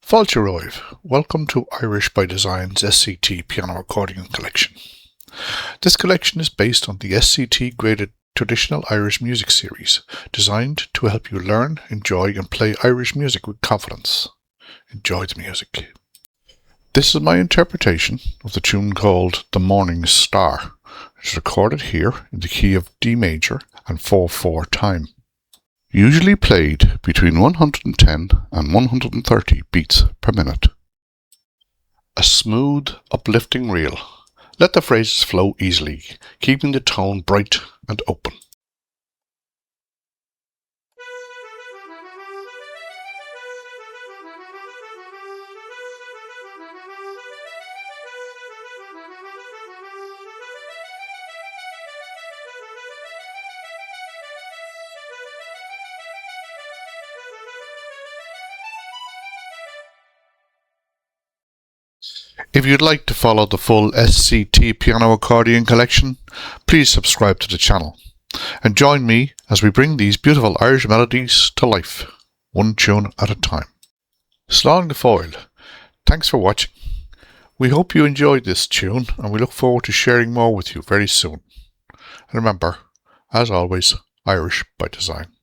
Fáilte welcome to Irish by Design's SCT piano accordion collection. This collection is based on the SCT graded traditional Irish music series, designed to help you learn, enjoy and play Irish music with confidence. Enjoy the music. This is my interpretation of the tune called The Morning Star. It's recorded here in the key of D major and 4/4 time. Usually played between 110 and 130 beats per minute. A smooth, uplifting reel. Let the phrases flow easily, keeping the tone bright and open. If you'd like to follow the full SCT piano accordion collection, please subscribe to the channel and join me as we bring these beautiful Irish melodies to life, one tune at a time. Slán go fóill. Thanks for watching. We hope you enjoyed this tune and we look forward to sharing more with you very soon. And remember, as always, Irish by design.